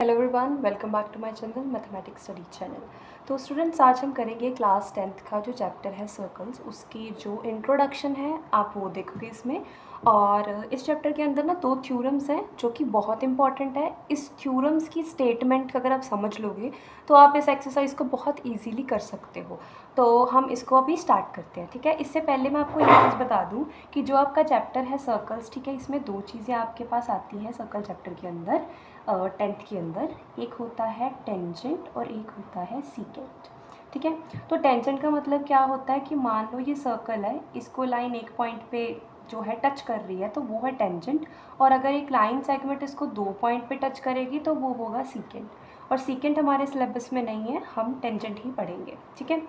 Hello everyone, welcome back to my channel mathematics study channel. तो students, आज हम करेंगे क्लास 10th का जो चैप्टर है सर्कल्स, उसकी जो इंट्रोडक्शन है आप वो देखोगे इसमें। और इस चैप्टर के अंदर ना 2 थ्योरम्स हैं जो कि बहुत इंपॉर्टेंट है। इस थ्योरम्स की स्टेटमेंट अगर आप समझ लोगे तो आप इस एक्सरसाइज को बहुत ईजीली कर सकते हो। तो हम इसको अभी स्टार्ट करते हैं, ठीक है। इससे पहले मैं आपको ये चीज़ बता दूँ कि जो आपका चैप्टर है सर्कल्स, ठीक है, इसमें 2 चीज़ें आपके पास आती हैं सर्कल चैप्टर के अंदर। 10th के अंदर एक होता है टेंजेंट और एक होता है सीकेंट, ठीक है। तो टेंजेंट का मतलब क्या होता है कि मान लो ये सर्कल है, इसको लाइन एक पॉइंट पे जो है टच कर रही है तो वो है टेंजेंट, और अगर एक लाइन सेगमेंट इसको 2 पॉइंट पे टच करेगी तो वो होगा सीकेंट। और सीकेंट हमारे सिलेबस में नहीं है, हम टेंजेंट ही पढ़ेंगे, ठीक है।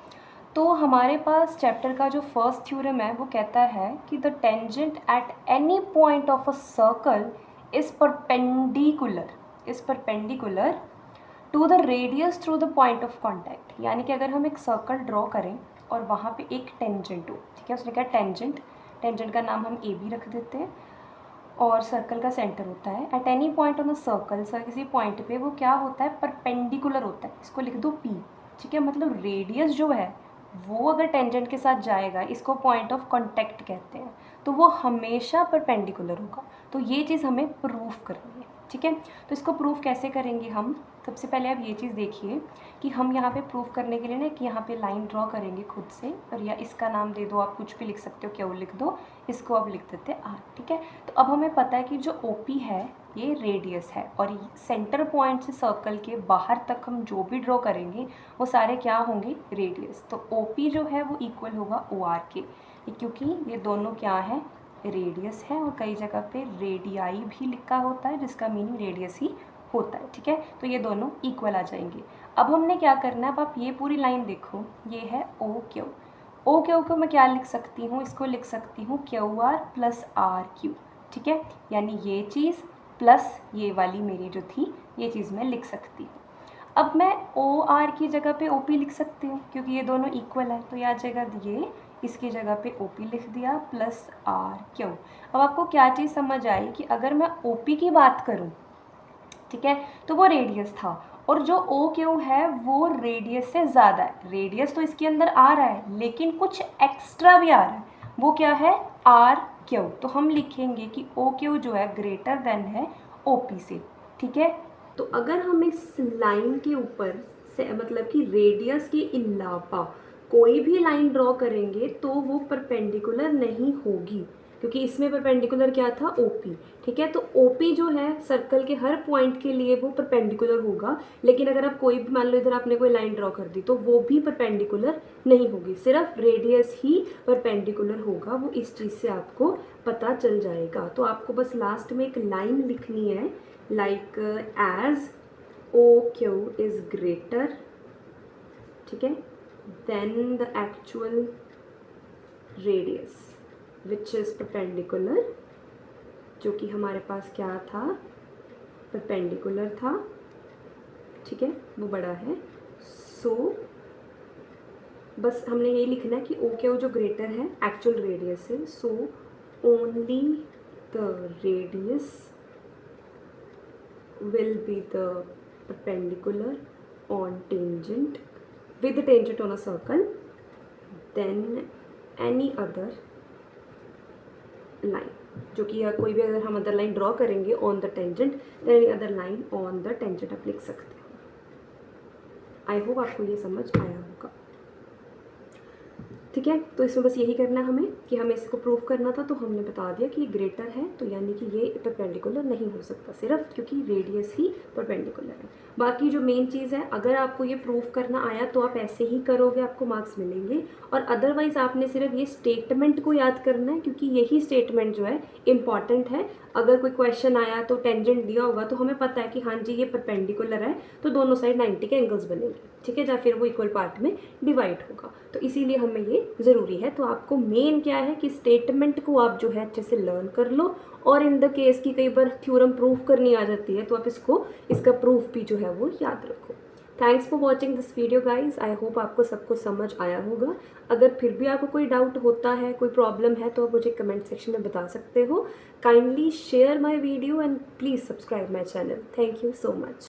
तो हमारे पास चैप्टर का जो फर्स्ट थ्योरम है वो कहता है कि the tangent at any point of a circle is perpendicular to the radius through the point of contact. यानी कि अगर हम एक सर्कल ड्रॉ करें और वहाँ पे एक टेंजेंट हो, ठीक है, उसने कहा टेंजेंट, टेंजेंट का नाम हम ए बी रख देते हैं, और सर्कल का सेंटर होता है eight any point on the circle. Sir किसी पॉइंट पे वो क्या होता है, परपेंडिकुलर होता है, इसको लिख दो पी, ठीक है। मतलब रेडियस जो है वो अगर टेंजेंट के साथ जाएगा, इसको पॉइंट ऑफ कांटेक्ट कहते हैं, तो वो हमेशा परपेंडिकुलर होगा। तो ये चीज़ हमें प्रूफ करनी है, ठीक है। तो इसको प्रूफ कैसे करेंगे हम, सबसे पहले आप ये चीज़ देखिए कि हम यहाँ पे प्रूफ करने के लिए ना कि यहाँ पे लाइन ड्रॉ करेंगे खुद से, और या इसका नाम दे दो, आप कुछ भी लिख सकते हो, क्यों लिख दो, इसको आप लिख देते आर, ठीक है। तो अब हमें पता है कि जो OP है ये रेडियस है, और सेंटर पॉइंट से सर्कल के बाहर तक हम जो भी ड्रॉ करेंगे वो सारे क्या होंगे, रेडियस। तो OP जो है वो इक्वल होगा OR के, क्योंकि ये दोनों क्या है, रेडियस है, और कई जगह पे रेडियाई भी लिखा होता है जिसका मीनिंग रेडियस ही होता है, ठीक है। तो ये दोनों इक्वल आ जाएंगे। अब हमने क्या करना है, अब आप ये पूरी लाइन देखो, ये है OQ। OQ को मैं क्या लिख सकती हूँ, इसको लिख सकती हूँ QR प्लस RQ, ठीक है। यानी ये चीज़ प्लस ये वाली मेरी जो थी ये चीज़ मैं लिख सकती हूँ। अब मैं OR की जगह पे OP लिख सकती हूँ क्योंकि ये दोनों इक्वल है, तो ये आ जाएगा, ये इसकी जगह पे OP लिख दिया प्लस RQ। अब आपको क्या चीज़ समझ आई कि अगर मैं OP की बात करूँ, ठीक है, तो वो रेडियस था, और जो OQ है वो रेडियस से ज़्यादा है। रेडियस तो इसके अंदर आ रहा है लेकिन कुछ एक्स्ट्रा भी आ रहा है, वो क्या है, RQ। तो हम लिखेंगे कि OQ जो है ग्रेटर देन है OP से, ठीक है। तो अगर हम इस लाइन के ऊपर से मतलब कि रेडियस के अलावा कोई भी लाइन ड्रॉ करेंगे तो वो परपेंडिकुलर नहीं होगी, क्योंकि इसमें परपेंडिकुलर क्या था, OP, ठीक है। तो OP जो है सर्कल के हर पॉइंट के लिए वो परपेंडिकुलर होगा, लेकिन अगर आप कोई भी, मान लो इधर आपने कोई लाइन ड्रॉ कर दी तो वो भी परपेंडिकुलर नहीं होगी, सिर्फ रेडियस ही परपेंडिकुलर होगा। वो इस चीज़ से आपको पता चल जाएगा। तो आपको बस लास्ट में एक लाइन लिखनी है, like as OQ is greater, ठीक है, then the actual radius which is perpendicular, जो कि हमारे पास क्या था, परपेंडिकुलर था, ठीक है, वो बड़ा है। सो बस हमने यही लिखना है कि OQ जो ग्रेटर है एक्चुअल रेडियस से, so only the radius will be the perpendicular on tangent with the tangent on a circle, then any other line, जो कि कोई भी अगर हम अदर लाइन ड्रॉ करेंगे on the tangent, then any other line on the tangent आप लिख सकते हो। आई होप आपको ये समझ आया होगा, ठीक है। तो इसमें बस यही करना है हमें कि हमें इसको प्रूव करना था, तो हमने बता दिया कि ये ग्रेटर है, तो यानी कि ये परपेंडिकुलर नहीं हो सकता, सिर्फ क्योंकि रेडियस ही परपेंडिकुलर है। बाकी जो मेन चीज़ है, अगर आपको ये प्रूफ करना आया तो आप ऐसे ही करोगे, आपको मार्क्स मिलेंगे, और अदरवाइज़ आपने सिर्फ ये स्टेटमेंट को याद करना है, क्योंकि यही स्टेटमेंट जो है इम्पॉर्टेंट है। अगर कोई क्वेश्चन आया तो टेंजेंट दिया होगा तो हमें पता है कि हाँ जी ये परपेंडिकुलर है, तो दोनों साइड 90 के एंगल्स बनेंगे, ठीक है, या फिर वो इक्वल पार्ट में डिवाइड होगा, तो इसीलिए हमें ये ज़रूरी है। तो आपको मेन क्या है कि स्टेटमेंट को आप जो है अच्छे से लर्न कर लो, और इन द केस की कई बार थ्योरम प्रूफ करनी आ जाती है तो आप इसका प्रूफ भी जो है वो याद रखो। Thanks for watching this video guys. I hope आपको सब कुछ समझ आया होगा। अगर फिर भी आपको कोई डाउट होता है, कोई प्रॉब्लम है, तो आप मुझे कमेंट सेक्शन में बता सकते हो। Kindly share my video and please subscribe my channel. Thank you so much.